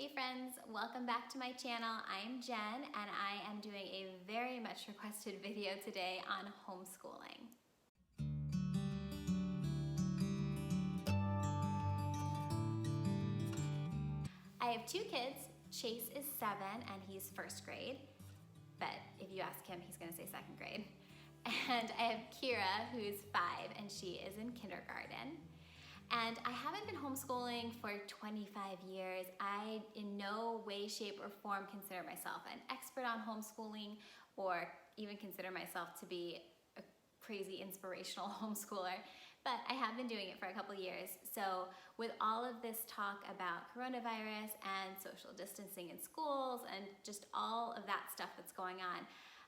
Hey friends, welcome back to my channel. I'm Jen and I am doing a very much requested video today on homeschooling. I have two kids. Chase is 7 and he's first grade, but if you ask him, he's gonna say second grade. And I have Kira, who's 5 and she is in kindergarten. And I haven't been homeschooling for 25 years. I in no way, shape, or form consider myself an expert on homeschooling or even consider myself to be a crazy inspirational homeschooler, but I have been doing it for a couple years. So with all of this talk about coronavirus and social distancing in schools and just all of that stuff that's going on,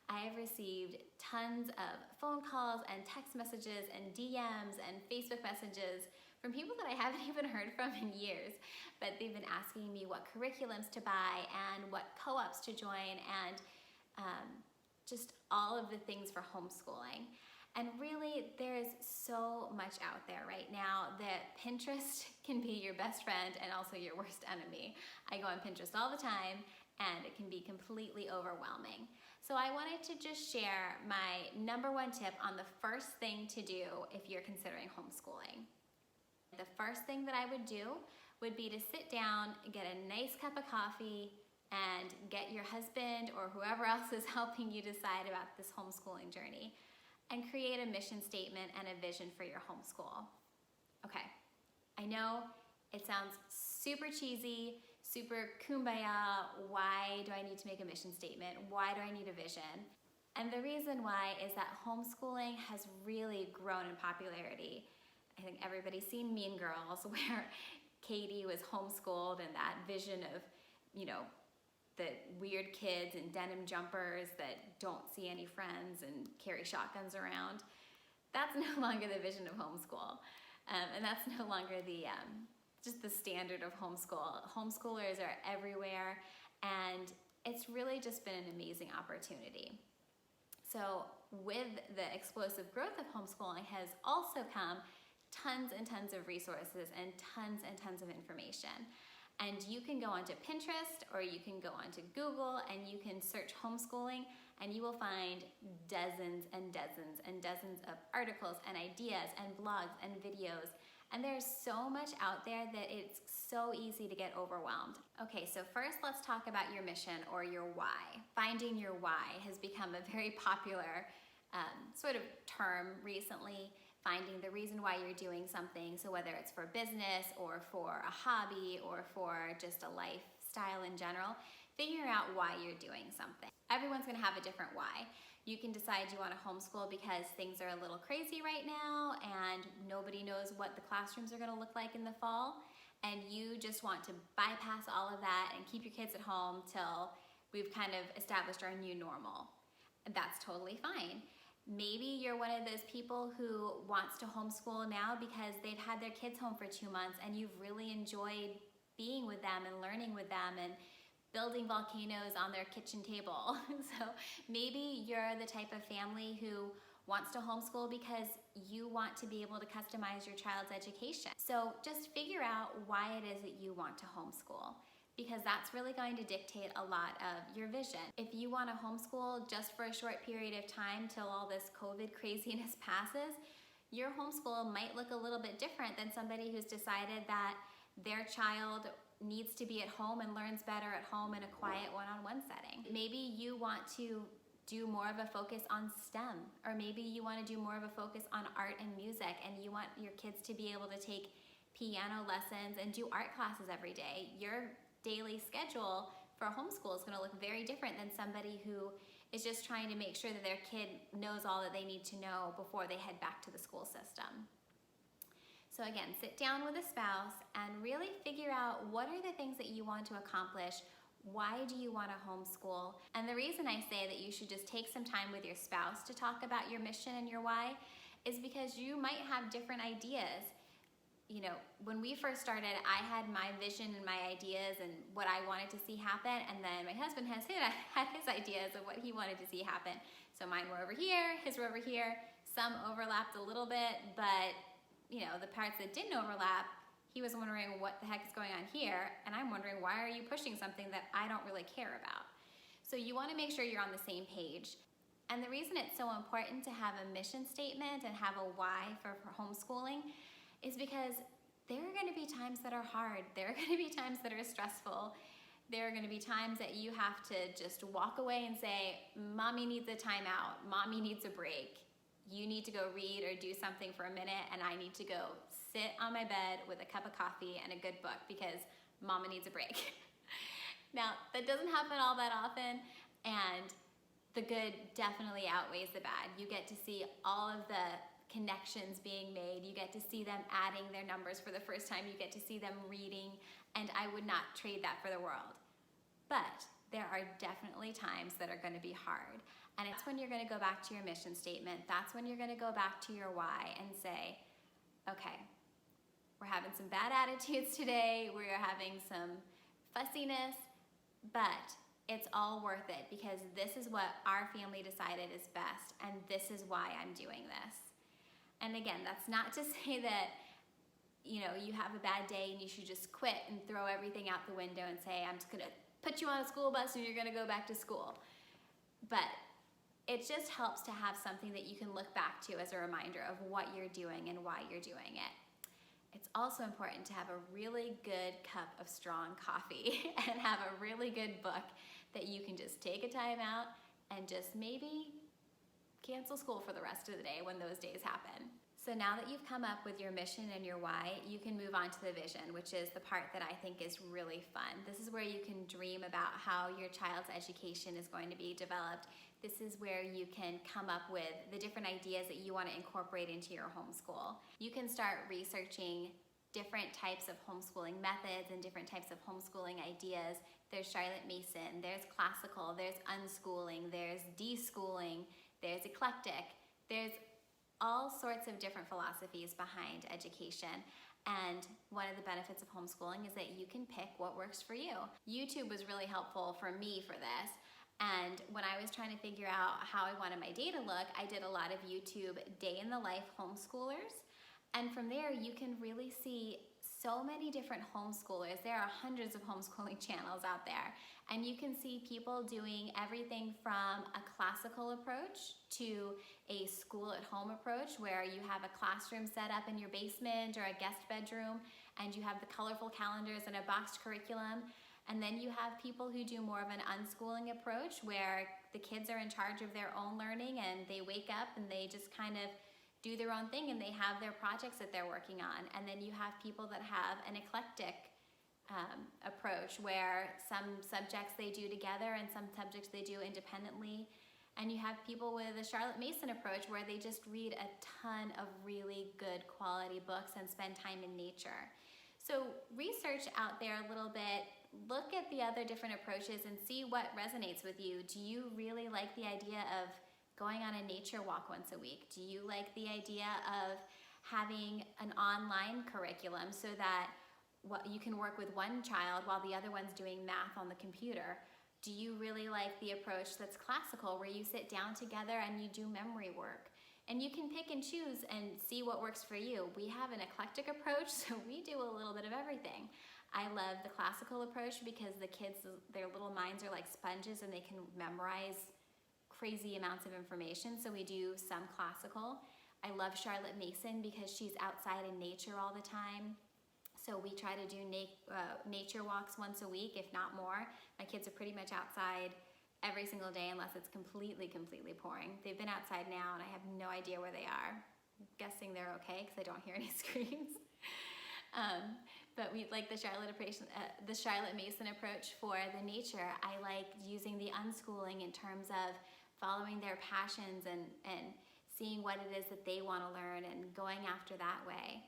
I have received tons of phone calls and text messages and DMs and Facebook messages from people that I haven't even heard from in years, but they've been asking me what curriculums to buy and what co-ops to join and just all of the things for homeschooling. And really, there's so much out there right now that Pinterest can be your best friend and also your worst enemy. I go on Pinterest all the time and it can be completely overwhelming. So I wanted to just share my #1 tip on the first thing to do if you're considering homeschooling. The first thing that I would do would be to sit down, get a nice cup of coffee, and get your husband or whoever else is helping you decide about this homeschooling journey and create a mission statement and a vision for your homeschool. Okay, I know it sounds super cheesy, super kumbaya. Why do I need to make a mission statement? Why do I need a vision? And the reason why is that homeschooling has really grown in popularity. I think everybody's seen Mean Girls, where Katie was homeschooled and that vision of, you know, the weird kids in denim jumpers that don't see any friends and carry shotguns around. That's no longer the vision of homeschool. And that's no longer the just the standard of homeschool. Homeschoolers are everywhere and it's really just been an amazing opportunity. So with the explosive growth of homeschooling has also come tons and tons of resources and tons of information. And you can go onto Pinterest or you can go onto Google and you can search homeschooling and you will find dozens and dozens and dozens of articles and ideas and blogs and videos. And there's so much out there that it's so easy to get overwhelmed. Okay, so first let's talk about your mission or your why. Finding your why has become a very popular sort of term recently. Finding the reason why you're doing something, so whether it's for business or for a hobby or for just a lifestyle in general, figure out why you're doing something. Everyone's gonna have a different why. You can decide you wanna homeschool because things are a little crazy right now and nobody knows what the classrooms are gonna look like in the fall, and you just want to bypass all of that and keep your kids at home till we've kind of established our new normal. That's totally fine. Maybe you're one of those people who wants to homeschool now because they've had their kids home for 2 months and you've really enjoyed being with them and learning with them and building volcanoes on their kitchen table. So maybe you're the type of family who wants to homeschool because you want to be able to customize your child's education. So just figure out why it is that you want to homeschool, because that's really going to dictate a lot of your vision. If you want to homeschool just for a short period of time till all this COVID craziness passes, your homeschool might look a little bit different than somebody who's decided that their child needs to be at home and learns better at home in a quiet one-on-one setting. Maybe you want to do more of a focus on STEM, or maybe you want to do more of a focus on art and music and you want your kids to be able to take piano lessons and do art classes every day. Your daily schedule for a homeschool is going to look very different than somebody who is just trying to make sure that their kid knows all that they need to know before they head back to the school system. So again, sit down with a spouse and really figure out what are the things that you want to accomplish. Why do you want to homeschool? And the reason I say that you should just take some time with your spouse to talk about your mission and your why is because you might have different ideas. You know, when we first started, I had my vision and my ideas and what I wanted to see happen, and then my husband had his ideas of what he wanted to see happen. So mine were over here, his were over here. Some overlapped a little bit, but you know, the parts that didn't overlap, He was wondering what the heck is going on here, and I'm wondering why are you pushing something that I don't really care about? So you want to make sure you're on the same page. And the reason it's so important to have a mission statement and have a why for homeschooling is because there are going to be times that are hard. There are going to be times that are stressful. There are going to be times that you have to just walk away and say, Mommy needs a timeout. Mommy needs a break. You need to go read or do something for a minute, and I need to go sit on my bed with a cup of coffee and a good book because Mama needs a break. Now, that doesn't happen all that often, and the good definitely outweighs the bad. You get to see all of the connections being made. You get to see them adding their numbers for the first time. You get to see them reading, and I would not trade that for the world. But there are definitely times that are going to be hard. And it's when you're going to go back to your mission statement. That's when you're going to go back to your why and say, okay, we're having some bad attitudes today. We're having some fussiness, but it's all worth it because this is what our family decided is best, and this is why I'm doing this. And again, that's not to say that, you know, you have a bad day and you should just quit and throw everything out the window and say, I'm just gonna put you on a school bus and you're gonna go back to school. But it just helps to have something that you can look back to as a reminder of what you're doing and why you're doing it. It's also important to have a really good cup of strong coffee and have a really good book that you can just take a time out and just maybe cancel school for the rest of the day when those days happen. So now that you've come up with your mission and your why, you can move on to the vision, which is the part that I think is really fun. This is where you can dream about how your child's education is going to be developed. This is where you can come up with the different ideas that you want to incorporate into your homeschool. You can start researching different types of homeschooling methods and different types of homeschooling ideas. There's Charlotte Mason, there's classical, there's unschooling, there's deschooling, there's eclectic, there's all sorts of different philosophies behind education. And one of the benefits of homeschooling is that you can pick what works for you. YouTube was really helpful for me for this. And when I was trying to figure out how I wanted my day to look, I did a lot of YouTube day in the life homeschoolers. And from there, you can really see so many different homeschoolers. There are hundreds of homeschooling channels out there. And you can see people doing everything from a classical approach to a school-at-home approach where you have a classroom set up in your basement or a guest bedroom, and you have the colorful calendars and a boxed curriculum. And then you have people who do more of an unschooling approach where the kids are in charge of their own learning and they wake up and they just kind of do their own thing and they have their projects that they're working on. And then you have people that have an eclectic approach where some subjects they do together and some subjects they do independently. And you have people with a Charlotte Mason approach where they just read a ton of really good quality books and spend time in nature. So research out there a little bit, look at the other different approaches and see what resonates with you. Do you really like the idea of going on a nature walk once a week? Do you like the idea of having an online curriculum so that you can work with one child while the other one's doing math on the computer? Do you really like the approach that's classical where you sit down together and you do memory work? And you can pick and choose and see what works for you. We have an eclectic approach, so we do a little bit of everything. I love the classical approach because the kids, their little minds are like sponges and they can memorize crazy amounts of information, so we do some classical. I love Charlotte Mason because she's outside in nature all the time. So we try to do nature walks once a week, if not more. My kids are pretty much outside every single day unless it's completely pouring. They've been outside now and I have no idea where they are. I'm guessing they're okay because I don't hear any screams. But we like the Charlotte Mason approach for the nature. I like using the unschooling in terms of following their passions and seeing what it is that they want to learn and going after that way.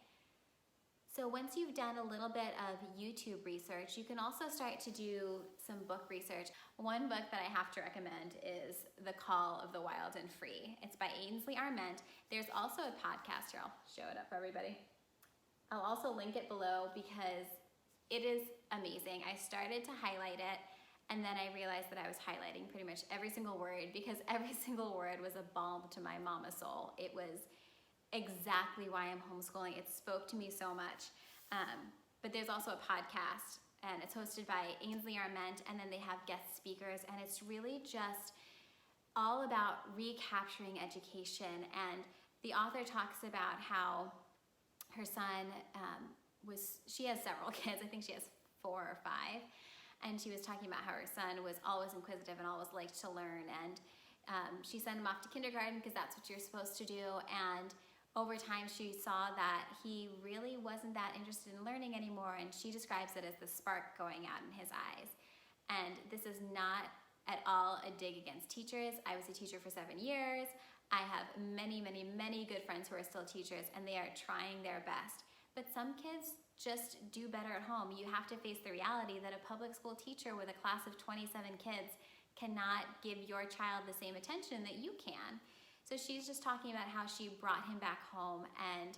So once you've done a little bit of YouTube research, you can also start to do some book research. One book that I have to recommend is The Call of the Wild and Free. It's by Ainsley Arment. There's also a podcast here. I'll show it up for everybody. I'll also link it below because it is amazing. I started to highlight it and then I realized that I was highlighting pretty much every single word because every single word was a balm to my mama soul. It was exactly why I'm homeschooling. It spoke to me so much. But there's also a podcast, and it's hosted by Ainsley Arment, and then they have guest speakers, and it's really just all about recapturing education. And the author talks about how her son she has several kids, I think she has 4 or 5, and she was talking about how her son was always inquisitive and always liked to learn, and she sent him off to kindergarten because that's what you're supposed to do, and over time she saw that he really wasn't that interested in learning anymore, and she describes it as the spark going out in his eyes. And this is not at all a dig against teachers. I was a teacher for 7 years. I have many, many, many good friends who are still teachers, and they are trying their best. But some kids just do better at home. You have to face the reality that a public school teacher with a class of 27 kids cannot give your child the same attention that you can. So she's just talking about how she brought him back home, and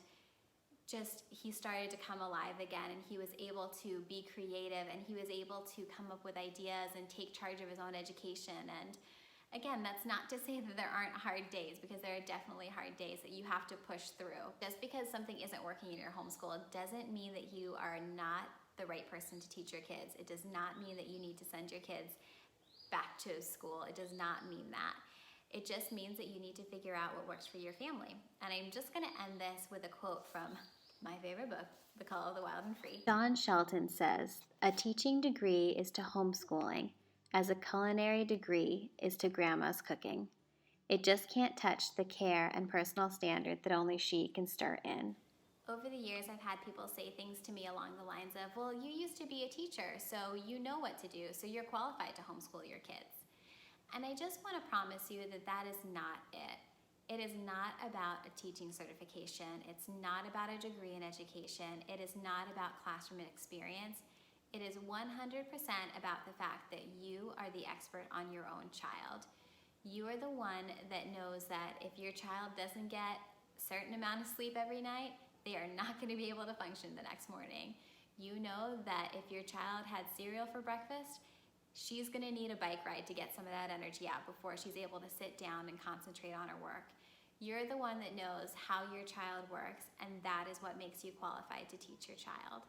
he started to come alive again, and he was able to be creative, and he was able to come up with ideas and take charge of his own education. And again, that's not to say that there aren't hard days, because there are definitely hard days that you have to push through. Just because something isn't working in your homeschool doesn't mean that you are not the right person to teach your kids. It does not mean that you need to send your kids back to school. It does not mean that. It just means that you need to figure out what works for your family. And I'm just gonna end this with a quote from my favorite book, The Call of the Wild and Free. Don Shelton says, "A teaching degree is to homeschooling as a culinary degree is to grandma's cooking. It just can't touch the care and personal standard that only she can stir in." Over the years, I've had people say things to me along the lines of, well, you used to be a teacher, so you know what to do, so you're qualified to homeschool your kids. And I just want to promise you that that is not it. It is not about a teaching certification. It's not about a degree in education. It is not about classroom experience. It is 100% about the fact that you are the expert on your own child. You are the one that knows that if your child doesn't get a certain amount of sleep every night, they are not going to be able to function the next morning. You know that if your child had cereal for breakfast, she's going to need a bike ride to get some of that energy out before she's able to sit down and concentrate on her work. You're the one that knows how your child works, and that is what makes you qualified to teach your child.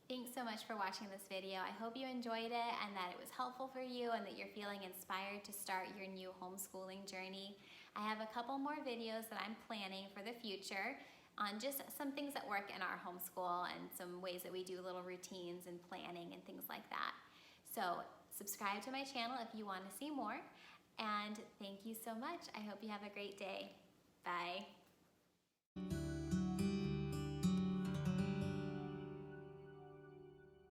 Thanks so much for watching this video. I hope you enjoyed it and that it was helpful for you and that you're feeling inspired to start your new homeschooling journey. I have a couple more videos that I'm planning for the future on just some things that work in our homeschool and some ways that we do little routines and planning and things like that. So subscribe to my channel if you want to see more, and thank you so much. I hope you have a great day. Bye.